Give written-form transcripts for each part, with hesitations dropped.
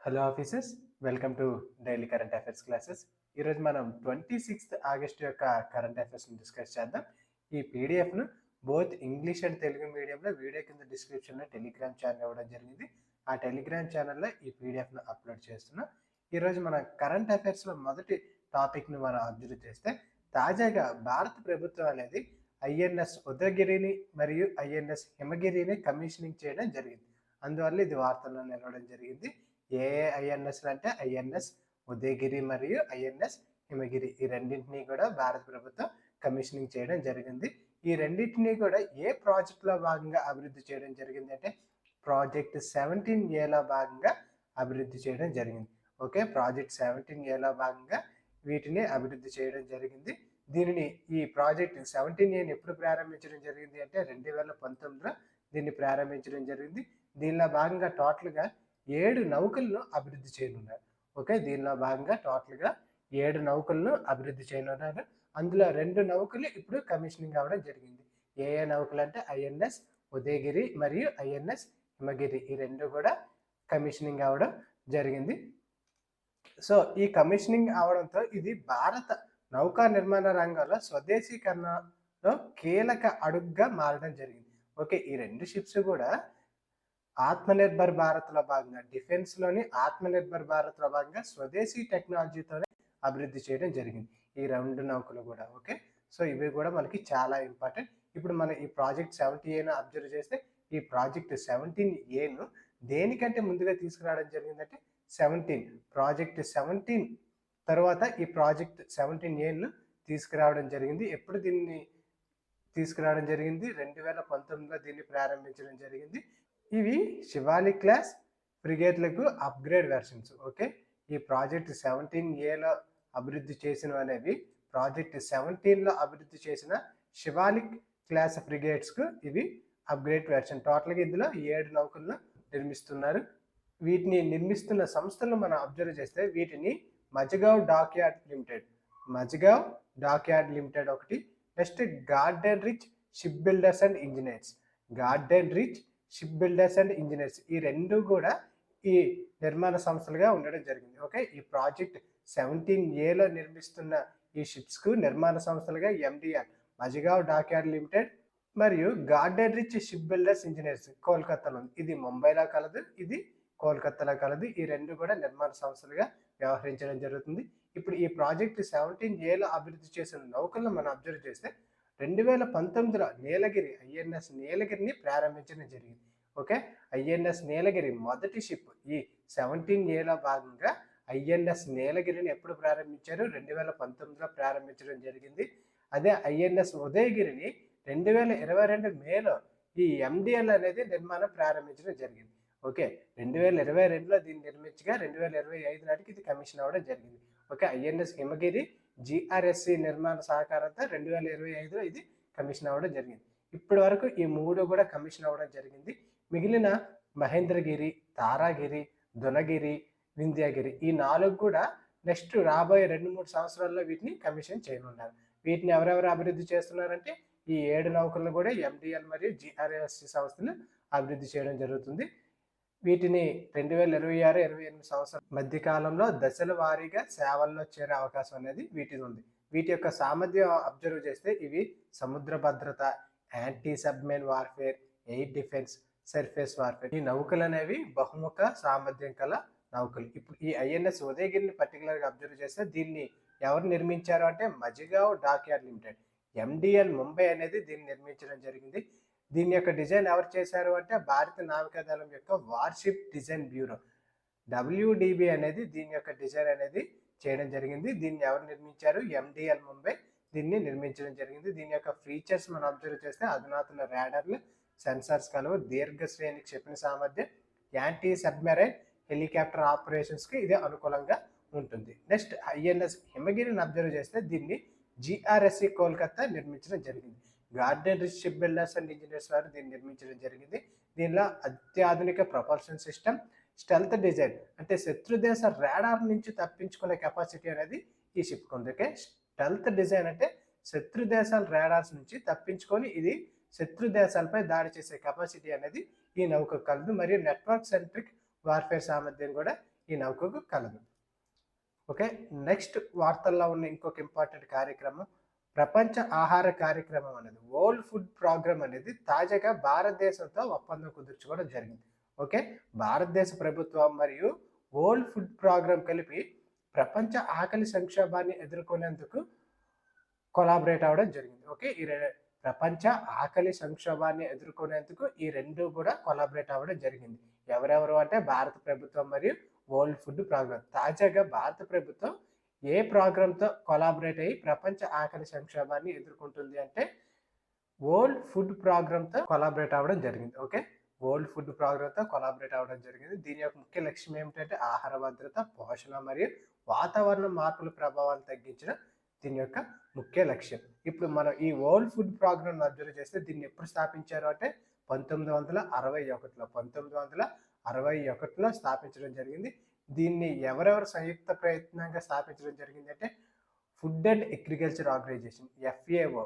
Hello officers, welcome to daily current affairs classes. ఈరోజు మనం 26 August యొక్క కరెంట్ అఫైర్స్ని డిస్కస్ చేద్దాం. ఈ పీడిఎఫ్ను బోత్ ఇంగ్లీష్ అండ్ తెలుగు మీడియంలో వీడియో కింద డిస్క్రిప్షన్లో టెలిగ్రామ్ ఛానల్ ఇవ్వడం జరిగింది. ఆ టెలిగ్రామ్ ఛానల్లో ఈ పీడిఎఫ్ను అప్లోడ్ చేస్తున్నాం. ఈరోజు మన కరెంట్ అఫైర్స్లో మొదటి టాపిక్ను మనం అబ్జర్వ్ చేస్తే, తాజాగా భారత ప్రభుత్వం అనేది ఐఎన్ఎస్ ఉదయగిరిని మరియు ఐఎన్ఎస్ హిమగిరిని కమిషనింగ్ చేయడం జరిగింది. అందువల్ల ఇది వార్తల్లో నిలవడం జరిగింది. ఏ ఐఎన్ఎస్లు అంటే ఐఎన్ఎస్ ఉదయగిరి మరియు ఐఎన్ఎస్ హిమగిరి, ఈ రెండింటినీ కూడా భారత ప్రభుత్వం కమిషనింగ్ చేయడం జరిగింది. ఈ రెండింటినీ కూడా ఏ ప్రాజెక్టులో భాగంగా అభివృద్ధి చేయడం జరిగింది అంటే ప్రాజెక్ట్ 17Aలో భాగంగా అభివృద్ధి చేయడం జరిగింది. ఓకే, ప్రాజెక్ట్ 17Aలో భాగంగా వీటిని అభివృద్ధి చేయడం జరిగింది. దీనిని ఈ ప్రాజెక్ట్ 17Aని ఎప్పుడు ప్రారంభించడం జరిగింది అంటే 2019లో దీన్ని ప్రారంభించడం జరిగింది. దీనిలో భాగంగా టోటల్గా 7 నౌకలను అభివృద్ధి చేయనున్నారు. ఓకే, దీనిలో భాగంగా టోటల్గా 7 నౌకలను అభివృద్ధి చేయనున్నారు. అందులో 2 నౌకలు ఇప్పుడు కమిషనింగ్ అవ్వడం జరిగింది. ఏ నౌకలు అంటే ఐఎన్ఎస్ ఉదయగిరి మరియు ఐఎన్ఎస్ హిమగిరి, ఈ 2 కూడా కమిషనింగ్ అవ్వడం జరిగింది. సో ఈ కమిషనింగ్ అవడంతో ఇది భారత నౌకా నిర్మాణ రంగంలో స్వదేశీకరణలో కీలక అడుగుగా మారడం జరిగింది. ఓకే, ఈ 2 షిప్స్ కూడా ఆత్మనిర్భర్ భారత్లో భాగంగా, డిఫెన్స్లోని ఆత్మనిర్భర్ భారత్లో భాగంగా స్వదేశీ టెక్నాలజీతోనే అభివృద్ధి చేయడం జరిగింది ఈ 2 నౌకలు కూడా. ఓకే, సో ఇవి కూడా మనకి చాలా ఇంపార్టెంట్. ఇప్పుడు మనం ఈ ప్రాజెక్ట్ 17Aను అబ్జర్వ్ చేస్తే, ఈ ప్రాజెక్ట్ 17Aను దేనికంటే ముందుగా తీసుకురావడం జరిగిందంటే ప్రాజెక్ట్ 17 తర్వాత ఈ ప్రాజెక్ట్ 17Aను తీసుకురావడం జరిగింది. ఎప్పుడు దీన్ని తీసుకురావడం జరిగింది? 2019లో దీన్ని ప్రారంభించడం జరిగింది. ఇవి శివాలి క్లాస్ ఫ్రిగేట్లకు అప్గ్రేడ్ వెర్షన్స్. ఓకే, ఈ ప్రాజెక్ట్ 17Aలో అభివృద్ధి చేసినవి అనేవి ప్రాజెక్ట్ 17లో అభివృద్ధి చేసిన శివాలిక్ క్లాస్ ఫ్రిగేట్స్కు ఇవి అప్గ్రేడ్ వెర్షన్. టోటల్గా ఇందులో 7 నౌకలను నిర్మిస్తున్నారు. వీటిని నిర్మిస్తున్న సంస్థలను మనం అబ్జర్వ్ చేస్తే, వీటిని మజగావ్ డాక్యార్డ్ లిమిటెడ్ ఒకటి, next garden reach ship builders and engineers, ఈ 2 కూడా ఈ నిర్మాణ సంస్థలుగా ఉండడం జరిగింది. ఓకే, ఈ ప్రాజెక్ట్ 17Aలో నిర్మిస్తున్న ఈ షిప్స్కు నిర్మాణ సంస్థలుగా MDR మజగావ్ డాక్యార్డ్ లిమిటెడ్ మరియు garden reach ship builders engineers కోల్కతాలో ఉంది. ఇది ముంబైలో కలదు, ఇది కోల్కతాలో కలదు. ఈ 2 కూడా నిర్మాణ సంస్థలుగా వ్యవహరించడం జరుగుతుంది. ఇప్పుడు ఈ ప్రాజెక్ట్ 17Aలో అభివృద్ధి చేసిన నౌకలను మనం అబ్జర్వ్ చేస్తే, 2019లో ఐఎన్ఎస్ నీలగిరిని ప్రారంభించడం జరిగింది. ఓకే, ఐఎన్ఎస్ నీలగిరి మొదటి షిప్. ఈ 17Aలో భాగంగా ఐఎన్ఎస్ నీలగిరిని ఎప్పుడు ప్రారంభించారు? 2019లో ప్రారంభించడం జరిగింది. అదే ఐఎన్ఎస్ ఉదయగిరిని 2022 మేలో ఈ MDL అనేది నిర్మాణం ప్రారంభించడం జరిగింది. ఓకే, 2022లో దీన్ని నిర్మించగా 2025 నాటికి ఇది కమిషన్ అవ్వడం జరిగింది. ఓకే, ఐఎన్ఎస్ హిమగిరి GRSC నిర్మాణ సహకారంతో 2025లో ఇది కమిషన్ అవ్వడం జరిగింది. ఇప్పటి వరకు ఈ 3 కూడా కమిషన్ అవ్వడం జరిగింది. మిగిలిన మహేంద్రగిరి, తారాగిరి, దునగిరి, వింధ్యాగిరి, ఈ 4 కూడా నెక్స్ట్ రాబోయే 2-3 సంవత్సరాల్లో వీటిని కమిషన్ చేయనున్నారు. వీటిని ఎవరెవరు అభివృద్ధి చేస్తున్నారంటే, ఈ 7 నౌకలను కూడా MDL మరియు GRSC సంస్థలు అభివృద్ధి చేయడం జరుగుతుంది. వీటిని 2026-28 సంవత్సరం మధ్య కాలంలో దశల వారీగా సేవల్లో చేరే అవకాశం అనేది వీటిది ఉంది. వీటి యొక్క సామర్థ్యం అబ్జర్వ్ చేస్తే, ఇవి సముద్ర భద్రత, anti submarine warfare, air defence, surface warfare, ఈ నౌకలు అనేవి బహుముఖ సామర్థ్యం కల నౌకలు. ఇప్పుడు ఈ ఐఎన్ఎస్ ఉదయగిరిని పర్టికులర్గా అబ్జర్వ్ చేస్తే, దీన్ని ఎవరు నిర్మించారు అంటే Mazagaon dockyard limited, MDL Mumbai అనేది దీన్ని నిర్మించడం జరిగింది. దీని యొక్క డిజైన్ ఎవరు చేశారు అంటే భారత నావికాదళం యొక్క వార్షిప్ డిజైన్ బ్యూరో WDB అనేది దీని యొక్క డిజైన్ అనేది చేయడం జరిగింది. దీన్ని ఎవరు నిర్మించారు? MDL ముంబై దీన్ని నిర్మించడం జరిగింది. దీని యొక్క ఫీచర్స్ మనం అబ్జర్వ్ చేస్తే, అధునాతన రాడార్లు, సెన్సార్స్ కలవు, దీర్ఘ శ్రేణి క్షిపణి సామర్థ్యం, యాంటీ సబ్మెరైన్ హెలికాప్టర్ ఆపరేషన్స్కి ఇది అనుకూలంగా ఉంటుంది. నెక్స్ట్ ఐఎన్ఎస్ హిమగిరిని అబ్జర్వ్ చేస్తే, దీన్ని GRSC కోల్కతా నిర్మించడం జరిగింది. Garden reach ship builders and engineers వారు దీన్ని నిర్మించడం జరిగింది. దీనిలో అత్యాధునిక ప్రొపల్షన్ సిస్టమ్, స్టెల్త్ డిజైన్ అంటే శత్రు దేశ రాడార్ నుంచి తప్పించుకునే కెపాసిటీ అనేది ఈ షిప్కి ఉంది. ఓకే, స్టెల్త్ డిజైన్ అంటే శత్రు దేశాల రాడార్స్ నుంచి తప్పించుకొని ఇది శత్రు దేశాలపై దాడి చేసే కెపాసిటీ అనేది ఈ నౌక కలదు. మరియు నెట్వర్క్ సెంట్రిక్ వార్ఫేర్ సామర్థ్యం కూడా ఈ నౌకకు కలదు. ఓకే, నెక్స్ట్ వార్తల్లో ఉన్న ఇంకొక ఇంపార్టెంట్ కార్యక్రమం ప్రపంచ ఆహార కార్యక్రమం అనేది వరల్డ్ ఫుడ్ ప్రోగ్రామ్ అనేది తాజాగా భారతదేశంతో ఒప్పందం కుదుర్చుకోవడం జరిగింది. ఓకే, భారతదేశ ప్రభుత్వం మరియు వరల్డ్ ఫుడ్ ప్రోగ్రామ్ కలిపి ప్రపంచ ఆకలి సంక్షోభాన్ని ఎదుర్కొనేందుకు కొలాబరేట్ అవ్వడం జరిగింది. ఓకే, ప్రపంచ ఆకలి సంక్షోభాన్ని ఎదుర్కొనేందుకు ఈ రెండు కూడా కొలాబరేట్ అవ్వడం జరిగింది. ఎవరెవరు అంటే భారత ప్రభుత్వం మరియు వరల్డ్ ఫుడ్ ప్రోగ్రామ్. తాజాగా భారత ప్రభుత్వం ఏ ప్రోగ్రామ్తో కొలాబరేట్ అయ్యి ప్రపంచ ఆకలి సంక్షోభాన్ని ఎదుర్కొంటుంది అంటే వరల్డ్ ఫుడ్ ప్రోగ్రామ్తో కొలాబరేట్ అవ్వడం జరిగింది. ఓకే, వరల్డ్ ఫుడ్ ప్రోగ్రామ్తో కొలాబరేట్ అవ్వడం జరిగింది. దీని యొక్క ముఖ్య లక్ష్యం ఏమిటంటే ఆహార భద్రత, పోషణ మరియు వాతావరణ మార్పుల ప్రభావాన్ని తగ్గించడం దీని యొక్క ముఖ్య లక్ష్యం. ఇప్పుడు మనం ఈ వరల్డ్ ఫుడ్ ప్రోగ్రామ్ అబ్జర్వ్ చేస్తే దీన్ని ఎప్పుడు స్థాపించారు అంటే 1961లో స్థాపించడం జరిగింది. దీన్ని ఎవరెవరు సంయుక్త ప్రయత్నంగా స్థాపించడం జరిగింది అంటే food and agriculture organization FAO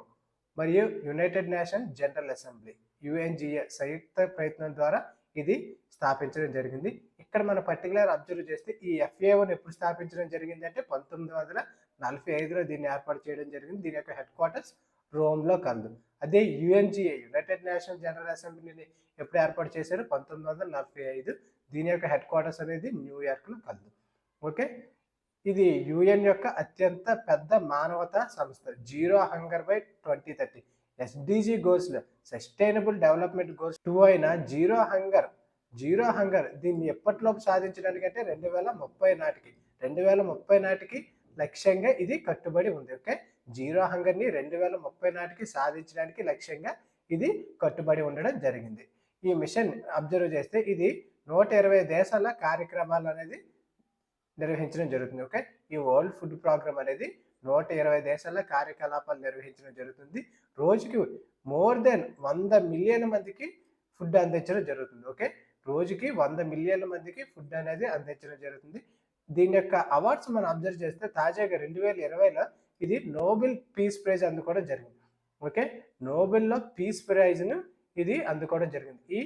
మరియు united nation general assembly UNGA సంయుక్త ప్రయత్నం ద్వారా ఇది స్థాపించడం జరిగింది. ఇక్కడ మన పర్టికులర్ అబ్జర్వ్ చేస్తే ఈ FAOని ఎప్పుడు స్థాపించడం జరిగింది అంటే 1945లో దీన్ని ఏర్పాటు చేయడం జరిగింది. దీని యొక్క హెడ్ క్వార్టర్స్ రోమ్లో కలదు. అదే UNGA యునైటెడ్ నేషన్ జనరల్ అసెంబ్లీని ఎప్పుడు ఏర్పాటు చేశారు 1945. దీని యొక్క హెడ్ క్వార్టర్స్ అనేది న్యూయార్క్లో కలదు. ఓకే, ఇది UN యొక్క అత్యంత పెద్ద మానవతా సంస్థ. జీరో హంగర్ బై 2030 SDG గోల్స్లో సస్టైనబుల్ డెవలప్మెంట్ గోల్స్ 2 అయిన జీరో హంగర్ దీన్ని ఎప్పటిలోపు సాధించడానికి అంటే 2030 నాటికి లక్ష్యంగా ఇది కట్టుబడి ఉంది. ఓకే, జీరో హంగర్ని 2030 నాటికి సాధించడానికి లక్ష్యంగా ఇది కట్టుబడి ఉండడం జరిగింది. ఈ మిషన్ అబ్జర్వ్ చేస్తే ఇది 120 దేశాల కార్యక్రమాలు అనేది నిర్వహించడం జరుగుతుంది. ఓకే, ఈ వరల్డ్ ఫుడ్ ప్రోగ్రామ్ అనేది 120 దేశాల కార్యకలాపాలు నిర్వహించడం జరుగుతుంది. రోజుకి మోర్ దెన్ 100 మిలియన్ మందికి ఫుడ్ అందించడం జరుగుతుంది. ఓకే, రోజుకి 100 మిలియన్ల మందికి ఫుడ్ అనేది అందించడం జరుగుతుంది. దీని యొక్క అవార్డ్స్ మనం అబ్జర్వ్ చేస్తే తాజాగా 2020లో ఇది నోబెల్ పీస్ ప్రైజ్ అందుకోవడం జరిగింది. ఓకే, నోబెల్లో పీస్ ప్రైజ్ను ఇది అందుకోవడం జరిగింది. ఈ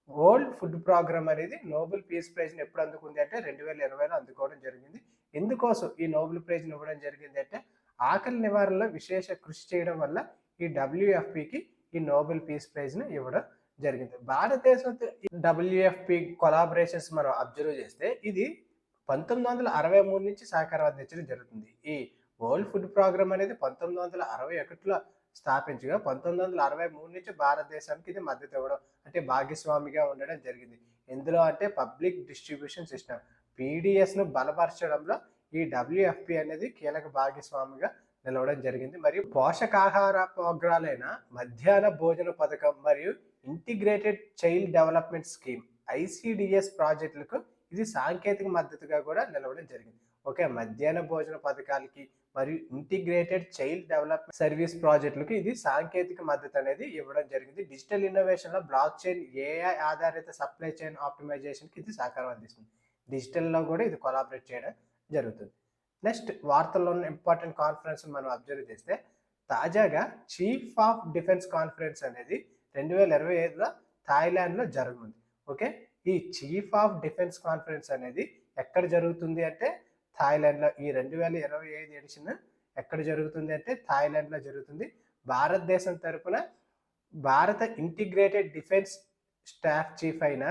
వరల్డ్ ఫుడ్ ప్రోగ్రామ్ అనేది నోబెల్ పీస్ ప్రైజ్ని ఎప్పుడు అందుకుంది అంటే 2020లో అందుకోవడం జరిగింది. ఎందుకోసం ఈ నోబెల్ ప్రైజ్ని ఇవ్వడం జరిగింది అంటే ఆకలి నివారణలో విశేష కృషి చేయడం వల్ల ఈ WFPకి ఈ నోబెల్ పీస్ ప్రైజ్ని ఇవ్వడం జరిగింది. భారతదేశంతో WFP కొలాబరేషన్స్ మనం అబ్జర్వ్ చేస్తే ఇది 1963 నుంచి సహకారం అందించడం జరుగుతుంది. ఈ వరల్డ్ ఫుడ్ ప్రోగ్రామ్ అనేది 1961లో స్థాపించగా 1963 నుంచి భారతదేశానికి ఇది మద్దతు ఇవ్వడం అంటే భాగస్వామిగా ఉండడం జరిగింది. ఎందులో అంటే పబ్లిక్ డిస్ట్రిబ్యూషన్ సిస్టమ్ PDSను బలపరచడంలో ఈ WFP అనేది కీలక భాగస్వామిగా నిలవడం జరిగింది. మరియు పోషకాహార ప్రోగ్రాలైన మధ్యాహ్న భోజన పథకం మరియు integrated child development scheme ICDS ప్రాజెక్టులకు ఇది సాంకేతిక మద్దతుగా కూడా నిలవడం జరిగింది. ఓకే, మధ్యాహ్న భోజన పథకాలకి మరియు ఇంటిగ్రేటెడ్ చైల్డ్ డెవలప్మెంట్ సర్వీస్ ప్రాజెక్టులకు ఇది సాంకేతిక మద్దతు అనేది ఇవ్వడం జరిగింది. డిజిటల్ ఇన్నోవేషన్లో బ్లాక్ చైన్ AI ఆధారిత సప్లై చైన్ ఆప్టిమైజేషన్కి ఇది సహకారం అందిస్తుంది. డిజిటల్లో కూడా ఇది కొలాబరేట్ చేయడం జరుగుతుంది. నెక్స్ట్ వార్తల్లో ఉన్న ఇంపార్టెంట్ కాన్ఫరెన్స్ మనం అబ్జర్వ్ చేస్తే తాజాగా చీఫ్ ఆఫ్ డిఫెన్స్ కాన్ఫరెన్స్ అనేది 2025లో థాయిలాండ్లో జరగనుంది. ఓకే, ఈ చీఫ్ ఆఫ్ డిఫెన్స్ కాన్ఫరెన్స్ అనేది ఎక్కడ జరుగుతుంది అంటే థాయిలాండ్లో. ఈ 2025 ఎడిషన్ ఎక్కడ జరుగుతుంది అంటే థాయిలాండ్లో జరుగుతుంది. భారతదేశం తరపున భారత ఇంటిగ్రేటెడ్ డిఫెన్స్ స్టాఫ్ చీఫ్ అయిన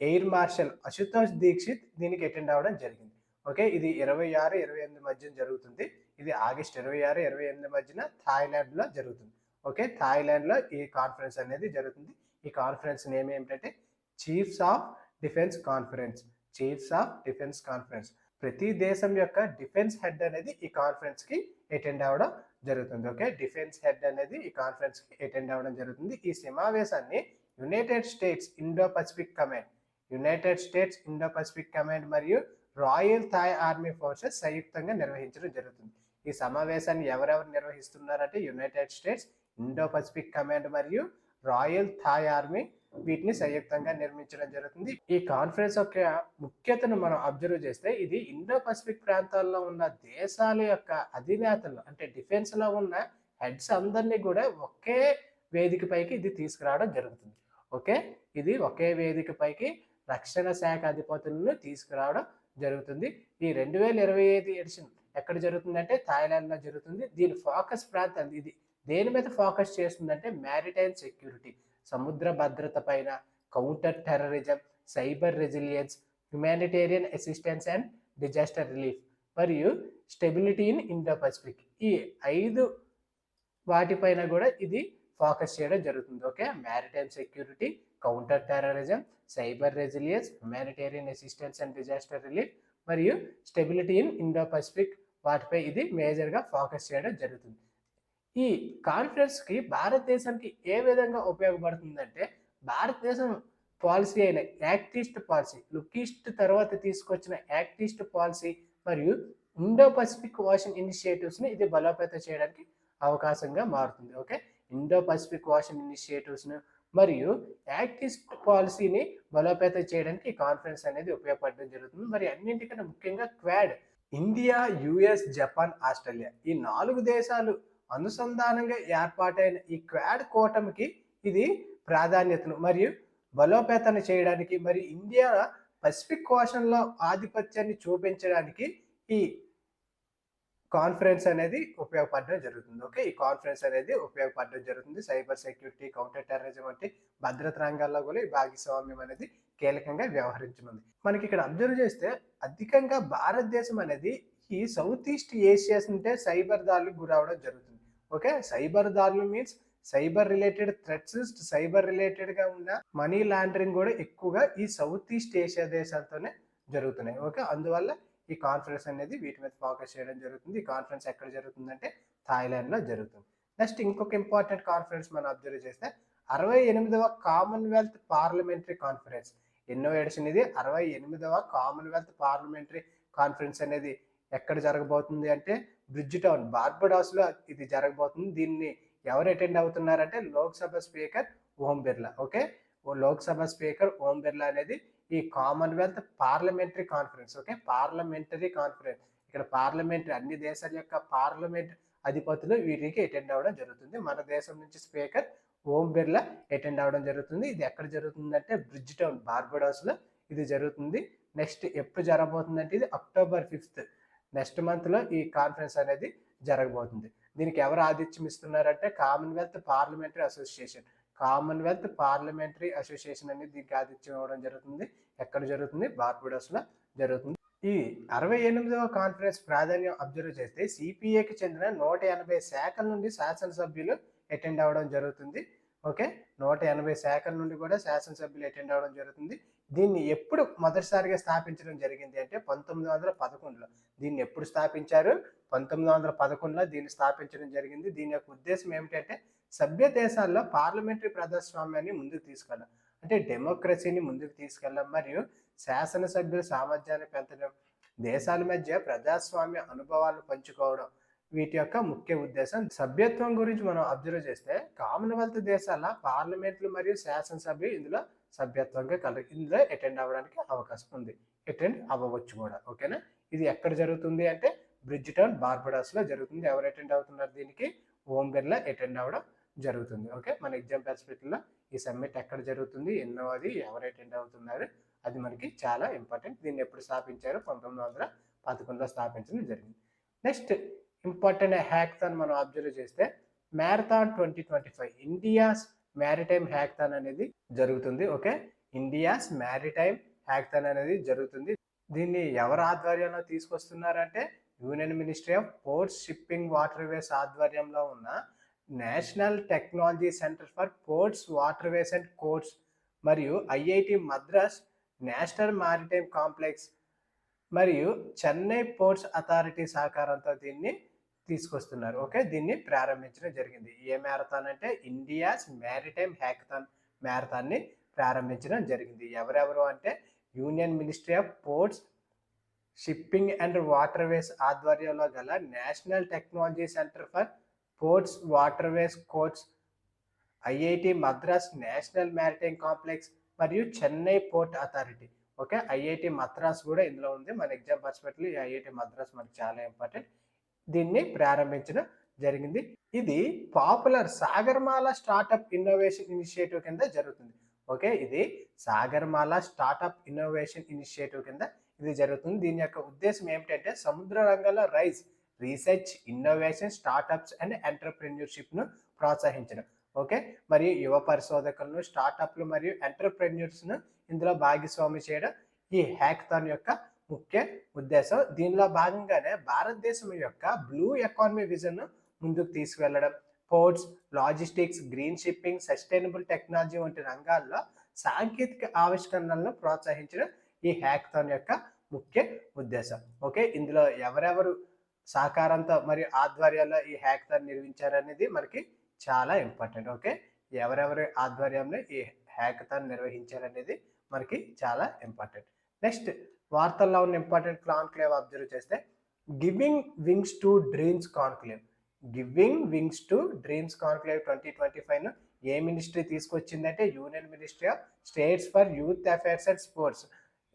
ఎయిర్ మార్షల్ అశుతోష్ దీక్షిత్ దీనికి అటెండ్ అవ్వడం జరిగింది. ఓకే, ఇది 26-28 మధ్య జరుగుతుంది. ఇది ఆగస్ట్ 26-28 మధ్యన థాయిలాండ్లో జరుగుతుంది. ఓకే, థాయిలాండ్లో ఈ కాన్ఫరెన్స్ అనేది జరుగుతుంది. ఈ కాన్ఫరెన్స్ నేమ్ ఏమిటంటే చీఫ్స్ ఆఫ్ డిఫెన్స్ కాన్ఫరెన్స్. ప్రతి దేశం యొక్క డిఫెన్స్ హెడ్ అనేది ఈ కాన్ఫరెన్స్కి అటెండ్ అవ్వడం జరుగుతుంది. ఓకే, డిఫెన్స్ హెడ్ అనేది ఈ కాన్ఫరెన్స్కి అటెండ్ అవ్వడం జరుగుతుంది. ఈ సమావేశాన్ని United States Indo Pacific Command మరియు రాయల్ థాయ్ ఆర్మీ ఫోర్సెస్ సంయుక్తంగా నిర్వహించడం జరుగుతుంది. ఈ సమావేశాన్ని ఎవరెవరు నిర్వహిస్తున్నారంటే United States Indo Pacific Command మరియు రాయల్ థాయ్ ఆర్మీ వీటిని సంయుక్తంగా నిర్మించడం జరుగుతుంది. ఈ కాన్ఫరెన్స్ యొక్క ముఖ్యతను మనం అబ్జర్వ్ చేస్తే ఇది ఇండో పసిఫిక్ ప్రాంతాల్లో ఉన్న దేశాల యొక్క అధినేతలు అంటే డిఫెన్స్ లో ఉన్న హెడ్స్ అందరినీ కూడా ఒకే వేదిక పైకి ఇది తీసుకురావడం జరుగుతుంది. ఓకే, ఇది ఒకే వేదిక పైకి రక్షణ శాఖ అధిపతులను తీసుకురావడం జరుగుతుంది. ఈ 2025 ఎడిషన్ ఎక్కడ జరుగుతుందంటే థాయిలాండ్లో జరుగుతుంది. దీని ఫోకస్ ప్రాంతం ఇది దేని మీద ఫోకస్ చేస్తుందంటే మ్యారిటైమ్ సెక్యూరిటీ, సముద్ర భద్రత పైన, counter terrorism, cyber resilience, humanitarian assistance and disaster relief మరియు స్టెబిలిటీ ఇన్ ఇండో పసిఫిక్. ఈ 5 వాటిపైన కూడా ఇది ఫోకస్ చేయడం జరుగుతుంది. Okay, maritime security, counter terrorism, cyber resilience, humanitarian assistance and disaster relief మరియు స్టెబిలిటీ ఇన్ ఇండో పసిఫిక్ వాటిపై ఇది మేజర్గా ఫోకస్ చేయడం జరుగుతుంది. ఈ కాన్ఫరెన్స్కి భారతదేశానికి ఏ విధంగా ఉపయోగపడుతుందంటే భారతదేశం పాలసీ అయిన act east policy, look east తర్వాత తీసుకొచ్చిన యాక్ట్ ఈస్ట్ పాలసీ మరియు ఇండో పసిఫిక్ ఓషన్ ఇనిషియేటివ్స్ని ఇది బలోపేతం చేయడానికి అవకాశంగా మారుతుంది. ఓకే, ఇండో పసిఫిక్ ఓషన్ ఇనిషియేటివ్స్ను మరియు యాక్ట్ ఈస్ట్ పాలసీని బలోపేతం చేయడానికి ఈ కాన్ఫరెన్స్ అనేది ఉపయోగపడడం జరుగుతుంది. మరి అన్నింటికన్నా ముఖ్యంగా quad, India, US, Japan, Australia ఈ 4 దేశాలు అనుసంధానంగా ఏర్పాటైన ఈ క్వాడ్ కూటమికి ఇది ప్రాధాన్యతను మరియు బలోపేతం చేయడానికి మరి ఇండియా పసిఫిక్ ఓషన్లో ఆధిపత్యాన్ని చూపించడానికి ఈ కాన్ఫరెన్స్ అనేది ఉపయోగపడడం జరుగుతుంది. ఓకే, ఈ కాన్ఫరెన్స్ అనేది ఉపయోగపడడం జరుగుతుంది. సైబర్ సెక్యూరిటీ, కౌంటర్ టెర్రరిజం వంటి భద్రత రంగాల్లో కూడా ఈ భాగస్వామ్యం అనేది కీలకంగా వ్యవహరించనుంది. మనకి ఇక్కడ అబ్జర్వ్ చేస్తే అధికంగా భారతదేశం అనేది ఈ సౌత్ ఈస్ట్ ఏషియాస్ ఉంటే సైబర్ దాడులకు గురవడం జరుగుతుంది. ఓకే, సైబర్ దాడులు means cyber related threats, cyber రిలేటెడ్గా ఉన్న మనీ లాండరింగ్ కూడా ఎక్కువగా ఈ సౌత్ ఈస్ట్ ఏషియా దేశాలతోనే జరుగుతున్నాయి. ఓకే, అందువల్ల ఈ కాన్ఫరెన్స్ అనేది వీటి మీద ఫోకస్ చేయడం జరుగుతుంది. ఈ కాన్ఫరెన్స్ ఎక్కడ జరుగుతుందంటే థాయిలాండ్లో జరుగుతుంది. నెక్స్ట్ ఇంకొక ఇంపార్టెంట్ కాన్ఫరెన్స్ మనం అబ్జర్వ్ చేస్తే 68వ కామన్వెల్త్ పార్లమెంటరీ కాన్ఫరెన్స్. ఎన్నో ఎడిషన్ ఇది? 68వ కామన్వెల్త్ పార్లమెంటరీ కాన్ఫరెన్స్ అనేది ఎక్కడ జరగబోతుంది అంటే బ్రిడ్జ్ టౌన్, బార్బడాస్లో ఇది జరగబోతుంది. దీన్ని ఎవరు attend అవుతున్నారంటే Lok Sabha speaker Om Birla. Okay, Lok Sabha speaker Om Birla అనేది ఈ Commonwealth parliamentary conference. Okay, parliamentary conference, ఇక్కడ పార్లమెంటరీ అన్ని దేశాల యొక్క పార్లమెంట్ అధిపతులు వీటికి అటెండ్ అవ్వడం జరుగుతుంది. మన దేశం నుంచి స్పీకర్ ఓం బిర్లా అటెండ్ అవ్వడం జరుగుతుంది. ఇది ఎక్కడ జరుగుతుందంటే బ్రిడ్జ్ టౌన్, బార్బడాస్లో ఇది జరుగుతుంది. నెక్స్ట్ ఎప్పుడు జరగబోతుందంటే ఇది అక్టోబర్ 5 నెక్స్ట్ మంత్లో ఈ కాన్ఫరెన్స్ అనేది జరగబోతుంది. దీనికి ఎవరు ఆతిథ్యం ఇస్తున్నారంటే Commonwealth Parliamentary Association. Commonwealth Parliamentary Association అనేది దీనికి ఆతిథ్యం ఇవ్వడం జరుగుతుంది. ఎక్కడ జరుగుతుంది? బార్బడాస్లో జరుగుతుంది. ఈ 68వ కాన్ఫరెన్స్ ప్రాధాన్యం అబ్జర్వ్ చేస్తే సిపిఏకి చెందిన 180 శాఖల నుండి శాసనసభ్యులు అటెండ్ అవ్వడం జరుగుతుంది. ఓకే, 180 శాఖల నుండి కూడా శాసనసభ్యులు అటెండ్ అవ్వడం జరుగుతుంది. దీన్ని ఎప్పుడు మొదటిసారిగా స్థాపించడం జరిగింది అంటే 1911లో. దీన్ని ఎప్పుడు స్థాపించారు? 1911లో దీన్ని స్థాపించడం జరిగింది. దీని యొక్క ఉద్దేశం ఏమిటంటే సభ్య దేశాల్లో పార్లమెంటరీ ప్రజాస్వామ్యాన్ని ముందుకు తీసుకెళ్ళడం, అంటే డెమోక్రసీని ముందుకు తీసుకెళ్ళడం మరియు శాసనసభ్యుల సామర్థ్యాన్ని పెంచడం, దేశాల మధ్య ప్రజాస్వామ్య అనుభవాలను పంచుకోవడం వీటి యొక్క ముఖ్య ఉద్దేశం. సభ్యత్వం గురించి మనం అబ్జర్వ్ చేస్తే కామన్వెల్త్ దేశాల పార్లమెంట్లు మరియు శాసనసభ్యులు ఇందులో సభ్యత్వంగా ఇందులో అటెండ్ అవ్వడానికి అవకాశం ఉంది, అటెండ్ అవ్వవచ్చు కూడా. ఓకేనా, ఇది ఎక్కడ జరుగుతుంది అంటే బ్రిడ్జ్ టౌన్, బార్బడాస్లో జరుగుతుంది. ఎవరు అటెండ్ అవుతున్నారు దీనికి? ఓం బిర్లా అటెండ్ అవ్వడం జరుగుతుంది. ఓకే, మన ఎగ్జామ్ పర్స్పెక్టివ్లో ఈ సమ్మిట్ ఎక్కడ జరుగుతుంది, ఎన్నోది, ఎవరు అటెండ్ అవుతున్నారు అది మనకి చాలా ఇంపార్టెంట్. దీన్ని ఎప్పుడు స్థాపించారు? 1911లో స్థాపించడం జరిగింది. నెక్స్ట్ ఇంపార్టెంట్ హ్యాకథాన్ మనం అబ్జర్వ్ చేస్తే మ్యారథాన్ 2025 ఇండియాస్ మ్యారిటైమ్ హ్యాకథాన్ అనేది జరుగుతుంది. ఓకే, ఇండియాస్ మ్యారిటైమ్ హ్యాకథాన్ అనేది జరుగుతుంది. దీన్ని ఎవరు ఆధ్వర్యంలో తీసుకొస్తున్నారంటే Union Ministry of Ports, shipping, waterways ఆధ్వర్యంలో ఉన్న National Technology Centre for Ports, waterways and courts మరియు IIT Madras National Maritime Complex మరియు చెన్నై పోర్ట్స్ అథారిటీ సహకారంతో దీన్ని తీసుకొస్తున్నారు. ఓకే, దీన్ని ప్రారంభించడం జరిగింది. ఏ మ్యారథాన్ అంటే ఇండియాస్ మ్యారిటైమ్ హ్యాకథాన్ మ్యారథాన్ని ప్రారంభించడం జరిగింది. ఎవరెవరు అంటే Union Ministry of Ports, shipping and waterways ఆధ్వర్యంలో గల National Technology Centre for Ports, waterways, courts, IIT Madras National Maritime Complex మరియు Chennai Port Authority. Okay, IIT Madras కూడా ఇందులో ఉంది. మన ఎగ్జామ్ పర్స్పెక్టివ్ ఈ ఐఐటి మద్రాస్ మనకి చాలా ఇంపార్టెంట్. దీన్ని ప్రారంభించడం జరిగింది. ఇది popular Sagarmala startup innovation initiative కింద జరుగుతుంది. ఓకే, ఇది సాగర్మాల స్టార్టప్ ఇన్నోవేషన్ ఇనిషియేటివ్ కింద ఇది జరుగుతుంది. దీని యొక్క ఉద్దేశం ఏమిటంటే సముద్ర రంగంలో రీసెర్చ్, ఇన్నోవేషన్, స్టార్టప్స్ అండ్ ఎంటర్ప్రెన్యూర్షిప్ను ప్రోత్సహించడం. ఓకే, మరియు యువ పరిశోధకులను, స్టార్టప్లు మరియు ఎంటర్ప్రెన్యూర్స్ను ఇందులో భాగస్వామి చేయడం ఈ హ్యాకథాన్ యొక్క ముఖ్య ఉద్దేశం. దీనిలో భాగంగానే భారతదేశం యొక్క బ్లూ ఎకానమీ విజన్ను ముందుకు తీసుకువెళ్ళడం, ports, logistics, green shipping, sustainable technology వంటి రంగాల్లో సాంకేతిక ఆవిష్కరణలను ప్రోత్సహించడం ఈ హ్యాకథాన్ యొక్క ముఖ్య ఉద్దేశం. ఓకే, ఇందులో ఎవరెవరు సహకారంతో మరియు ఆధ్వర్యాల్లో ఈ హ్యాకథాన్ నిర్వహించారనేది మనకి చాలా ఇంపార్టెంట్. ఓకే, ఎవరెవరి ఆధ్వర్యంలో ఈ హ్యాకథాన్ నిర్వహించారనేది మనకి చాలా ఇంపార్టెంట్. నెక్స్ట్ వార్తల్లో ఉన్న ఇంపార్టెంట్ కాన్క్లేవ్ అబ్జర్వ్ చేస్తే giving wings to dreams conclave. Giving wings to dreams conclave 2025ను ఏ మినిస్ట్రీ తీసుకొచ్చిందంటే Union Ministry of States for Youth Affairs and Sports.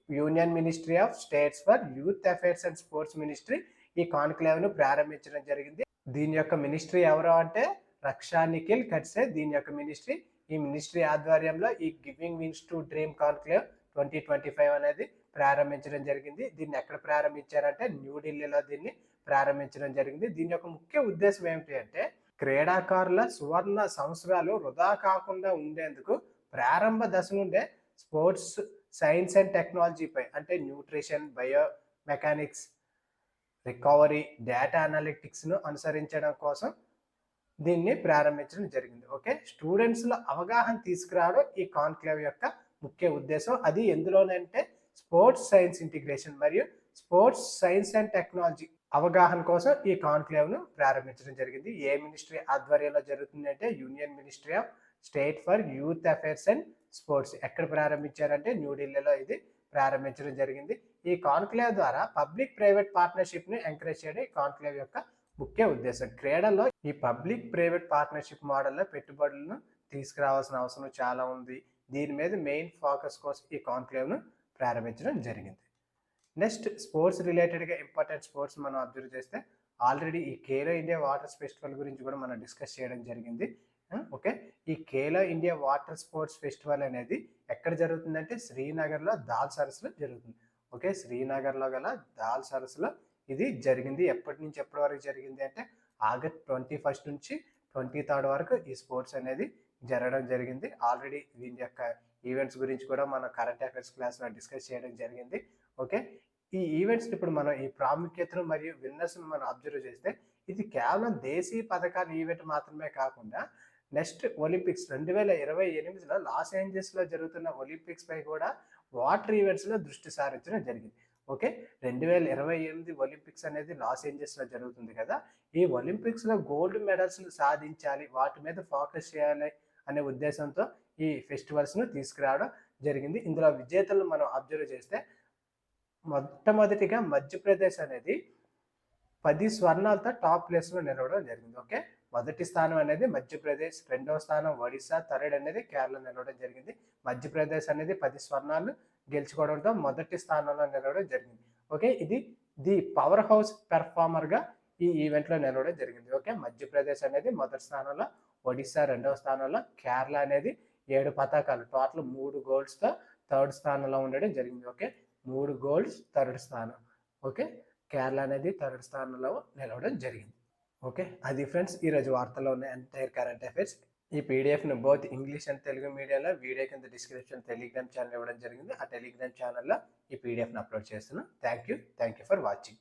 Union Ministry of States for Youth Affairs and Sports ministry ఈ కాన్క్లేవ్ను ప్రారంభించడం జరిగింది. దీని యొక్క మినిస్ట్రీ ఎవరు అంటే రక్షా నిఖిల్ ఖడ్సే దీని యొక్క మినిస్ట్రీ. ఈ మినిస్ట్రీ ఆధ్వర్యంలో ఈ giving wings to dream conclave 2025 అనేది ప్రారంభించడం జరిగింది. దీన్ని ఎక్కడ ప్రారంభించారంటే న్యూఢిల్లీలో దీన్ని ప్రారంభించడం జరిగింది. దీని యొక్క ముఖ్య ఉద్దేశం ఏమిటి అంటే క్రీడాకారుల సువర్ణ సంవత్సరాలు వృధా కాకుండా ఉండేందుకు ప్రారంభ దశ నుండే స్పోర్ట్స్ సైన్స్ అండ్ టెక్నాలజీపై అంటే nutrition, biomechanics, recovery, data అనలిటిక్స్ను అనుసరించడం కోసం దీన్ని ప్రారంభించడం జరిగింది. ఓకే, స్టూడెంట్స్లో అవగాహన తీసుకురావడం ఈ కాన్క్లేవ్ యొక్క ముఖ్య ఉద్దేశం. అది ఎందులోనంటే స్పోర్ట్స్ సైన్స్ ఇంటిగ్రేషన్ మరియు స్పోర్ట్స్ సైన్స్ అండ్ టెక్నాలజీ అవగాహన కోసం ఈ కాన్క్లేవ్ను ప్రారంభించడం జరిగింది. ఏ మినిస్ట్రీ ఆధ్వర్యంలో జరుగుతుంది అంటే Union Ministry of state for Youth Affairs and sports. ఎక్కడ ప్రారంభించారంటే న్యూఢిల్లీలో ఇది ప్రారంభించడం జరిగింది. ఈ కాన్క్లేవ్ ద్వారా పబ్లిక్ ప్రైవేట్ పార్ట్నర్షిప్ని ఎంకరేజ్ చేయడం ఈ కాన్క్లేవ్ యొక్క ముఖ్య ఉద్దేశం. క్రీడల్లో ఈ పబ్లిక్ ప్రైవేట్ పార్ట్నర్షిప్ మోడల్లో పెట్టుబడులను తీసుకురావాల్సిన అవసరం చాలా ఉంది. దీని మీద మెయిన్ ఫోకస్ కోసం ఈ కాన్క్లేవ్ను ప్రారంభించడం జరిగింది. నెక్స్ట్ స్పోర్ట్స్ రిలేటెడ్గా ఇంపార్టెంట్ స్పోర్ట్స్ మనం అబ్జర్వ్ చేస్తే ఆల్రెడీ ఈ ఖేలో ఇండియా వాటర్ ఫెస్టివల్ గురించి కూడా మనం డిస్కస్ చేయడం జరిగింది. ఓకే, ఈ Khelo India water sports festival అనేది ఎక్కడ జరుగుతుందంటే శ్రీనగర్లో దాల్ సరస్సులో జరుగుతుంది. ఓకే, శ్రీనగర్లో గల దాల్ సరస్సులో ఇది జరిగింది. ఎప్పటి నుంచి ఎప్పటి వరకు జరిగింది అంటే ఆగస్ట్ 21 నుంచి 23 వరకు ఈ స్పోర్ట్స్ అనేది జరగడం జరిగింది. ఆల్రెడీ దీని యొక్క ఈవెంట్స్ గురించి కూడా మనం కరెంట్ అఫైర్స్ క్లాస్లో డిస్కస్ చేయడం జరిగింది. ఓకే, ఈ ఈవెంట్స్ ఇప్పుడు మనం ఈ ప్రాముఖ్యతను మరియు విన్నర్స్ను మనం అబ్జర్వ్ చేస్తే ఇది కేవలం దేశీయ పథకాల ఈవెంట్ మాత్రమే కాకుండా నెక్స్ట్ ఒలింపిక్స్ 2028లో లాస్ ఏంజల్స్లో జరుగుతున్న ఒలింపిక్స్ పై కూడా వాటర్ ఈవెంట్స్లో దృష్టి సారించడం జరిగింది. ఓకే, 2028 ఒలింపిక్స్ అనేది లాస్ ఏంజల్స్లో జరుగుతుంది కదా. ఈ ఒలింపిక్స్లో గోల్డ్ మెడల్స్ సాధించాలి, వాటి మీద ఫోకస్ చేయాలి అనే ఉద్దేశంతో ఈ ఫెస్టివల్స్ను తీసుకురావడం జరిగింది. ఇందులో విజేతలను మనం అబ్జర్వ్ చేస్తే మొట్టమొదటిగా మధ్యప్రదేశ్ అనేది 10 స్వర్ణాలతో టాప్ ప్లేస్లో నిలవడం జరిగింది. ఓకే, మొదటి స్థానం అనేది మధ్యప్రదేశ్, రెండవ స్థానం ఒడిశా, థర్డ్ అనేది కేరళ నిలవడం జరిగింది. మధ్యప్రదేశ్ అనేది 10 స్వర్ణాలు గెలుచుకోవడంతో మొదటి స్థానంలో నిలవడం జరిగింది. ఓకే, ఇది ది పవర్ హౌస్ పెర్ఫార్మర్గా ఈ ఈవెంట్లో నిలవడం జరిగింది. ఓకే, మధ్యప్రదేశ్ అనేది మొదటి స్థానంలో, ఒడిశా రెండవ స్థానంలో, కేరళ అనేది 7 పతాకాలు టోటల్ 3 గోల్డ్స్తో థర్డ్ స్థానంలో ఉండడం జరిగింది. ఓకే, 3 గోల్డ్స్ థర్డ్ స్థానం. ఓకే, కేరళ అనేది థర్డ్ స్థానంలో నిలవడం జరిగింది. ఓకే, అది ఫ్రెండ్స్ ఈరోజు వార్తల్లో ఉన్న ఎంటైర్ కరెంట్ అఫైర్స్. ఈ పీడిఎఫ్ను బోత్ ఇంగ్లీష్ అండ్ తెలుగు మీడియాలో వీడియో కింద డిస్క్రిప్షన్ టెలిగ్రామ్ ఛానల్ ఇవ్వడం జరిగింది. ఆ టెలిగ్రామ్ ఛానల్లో ఈ పీడిఎఫ్ను అప్లోడ్ చేస్తున్నాను. Thank you for watching.